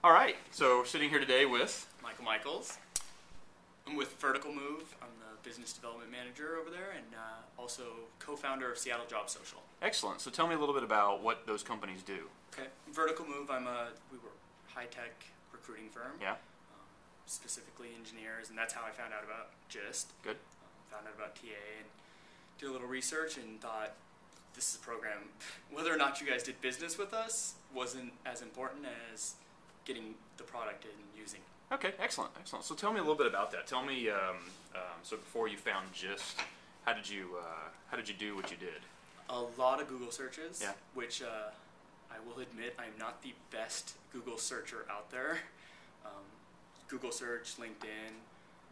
All right, so sitting here today with Michael Michaels. I'm with Vertical Move. I'm the business development manager over there, and also co-founder of Seattle Job Social. Excellent. So tell me a little bit about what those companies do. Okay, Vertical Move. We were a high-tech recruiting firm. Yeah. Specifically engineers, and that's how I found out about GIST. Good. Found out about TA and did a little research and thought this is a program. Whether or not you guys did business with us wasn't as important as getting the product and using. Okay, excellent. So tell me a little bit about that. Tell me, so before you found GIST, how did you do what you did? A lot of Google searches, yeah. Which I will admit I'm not the best Google searcher out there. Google search, LinkedIn,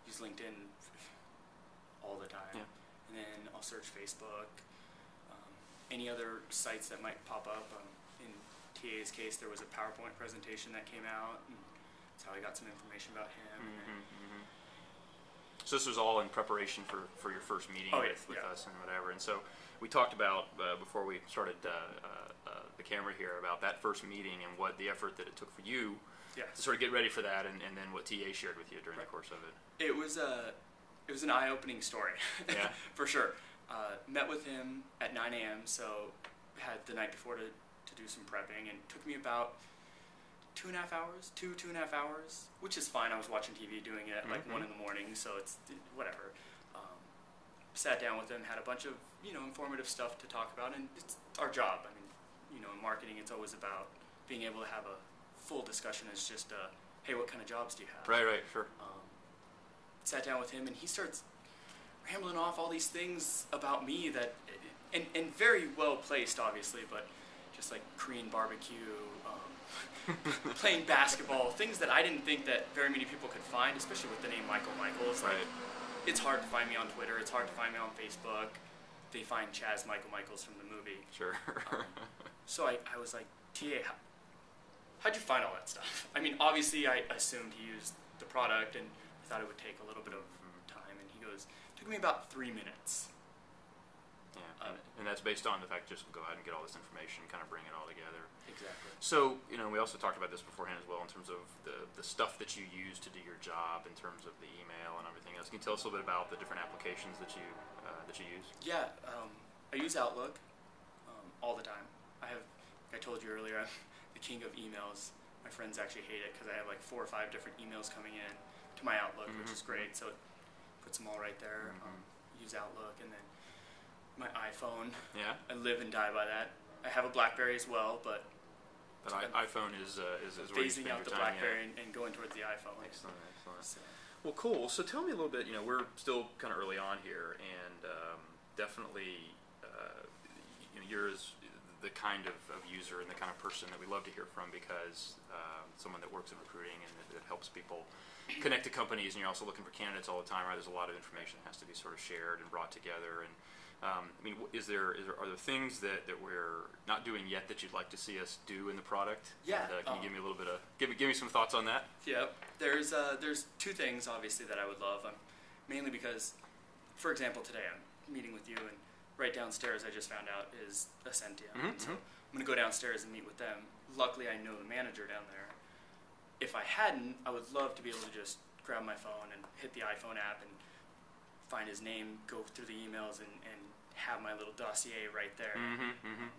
use LinkedIn all the time. Yeah. And then I'll search Facebook, any other sites that might pop up. In TA's case, there was a PowerPoint presentation that came out, and that's how I got some information about him. So this was all in preparation for your first meeting with us and whatever. And so we talked about, before we started the camera here, about that first meeting and what the effort that it took for you to sort of get ready for that, and then what TA shared with you during the course of it. It was an eye-opening story, yeah, for sure. Met with him at 9 a.m., so had the night before to do some prepping, and it took me about 2.5 hours, which is fine. I was watching TV doing it at like 1 in the morning, so it's whatever. Sat down with him, had a bunch of informative stuff to talk about, and it's our job. I mean, in marketing, it's always about being able to have a full discussion as just hey, what kind of jobs do you have? Right, sure. Sat down with him, and he starts rambling off all these things about me that, and very well placed, obviously, but just like Korean barbecue, playing basketball, things that I didn't think that very many people could find, especially with the name Michael Michaels. Right. Like, it's hard to find me on Twitter. It's hard to find me on Facebook. They find Chaz Michael Michaels from the movie. Sure. So I was like, TA, how'd you find all that stuff? I mean, obviously, I assumed he used the product, and I thought it would take a little bit of time. And he goes, it took me about 3 minutes. Yeah, and that's based on the fact just go ahead and get all this information, kind of bring it all together. Exactly. So, we also talked about this beforehand as well in terms of the stuff that you use to do your job, in terms of the email and everything else. Can you tell us a little bit about the different applications that you use? Yeah, I use Outlook all the time. Like I told you earlier, I'm the king of emails. My friends actually hate it because I have like 4 or 5 different emails coming in to my Outlook, which is great. So it puts them all right there. Use Outlook, and then my iPhone. Yeah. I live and die by that. I have a BlackBerry as well, but iPhone is where you spend phasing out the time, BlackBerry and going towards the iPhone. Excellent. So. Well, cool. So tell me a little bit. We're still kind of early on here, and definitely, you're the kind of user and the kind of person that we love to hear from, because someone that works in recruiting and that helps people connect to companies, and you're also looking for candidates all the time, right? There's a lot of information that has to be sort of shared and brought together. And are there things that we're not doing yet that you'd like to see us do in the product? Yeah. And, can you give me a little bit of give me some thoughts on that? Yeah. There's 2 things obviously that I would love. Mainly because, for example, today I'm meeting with you, and right downstairs I just found out is Ascentia. So I'm going to go downstairs and meet with them. Luckily, I know the manager down there. If I hadn't, I would love to be able to just grab my phone and hit the iPhone app and find his name, go through the emails, and have my little dossier right there.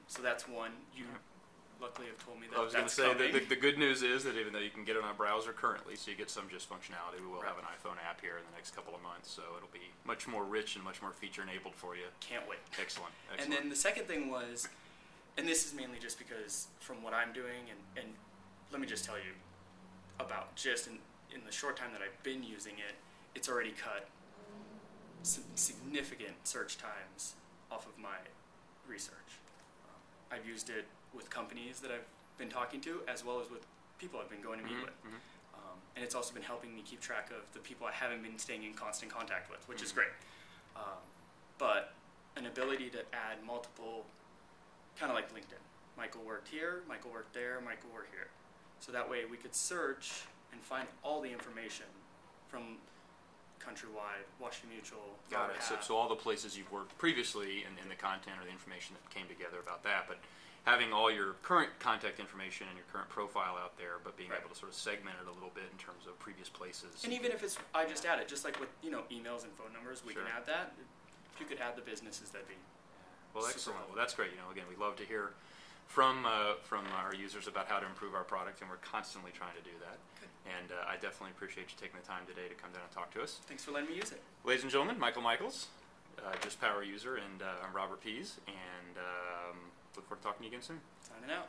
So that's one. You luckily have told me that. I was going to say that the good news is that even though you can get it on a browser currently, so you get some just functionality, we will have an iPhone app here in the next couple of months, so it'll be much more rich and much more feature enabled for you. Can't wait. Excellent. And then the second thing was, and this is mainly just because from what I'm doing, and let me just tell you about just in the short time that I've been using it, it's already cut some significant search times off of my research. I've used it with companies that I've been talking to, as well as with people I've been going to meet with. And it's also been helping me keep track of the people I haven't been staying in constant contact with, which is great. But an ability to add multiple, kind of like LinkedIn. Michael worked here, Michael worked there, Michael worked here. So that way we could search and find all the information from Countrywide, Washington Mutual. Got it. So all the places you've worked previously, and the content or the information that came together about that, but having all your current contact information and your current profile out there, but being Right. able to sort of segment it a little bit in terms of previous places. And even if it's, I just add it, just like with, emails and phone numbers, we Sure. can add that. If you could add the businesses, that'd be Well, super excellent. helpful. Well, that's great. Again, we love to hear from our users about how to improve our product, and we're constantly trying to do that. Good. And I definitely appreciate you taking the time today to come down and talk to us. Thanks for letting me use it. Ladies and gentlemen, Michael Michaels, Just Power user, and I'm Robert Pease, and look forward to talking to you again soon. Signing out.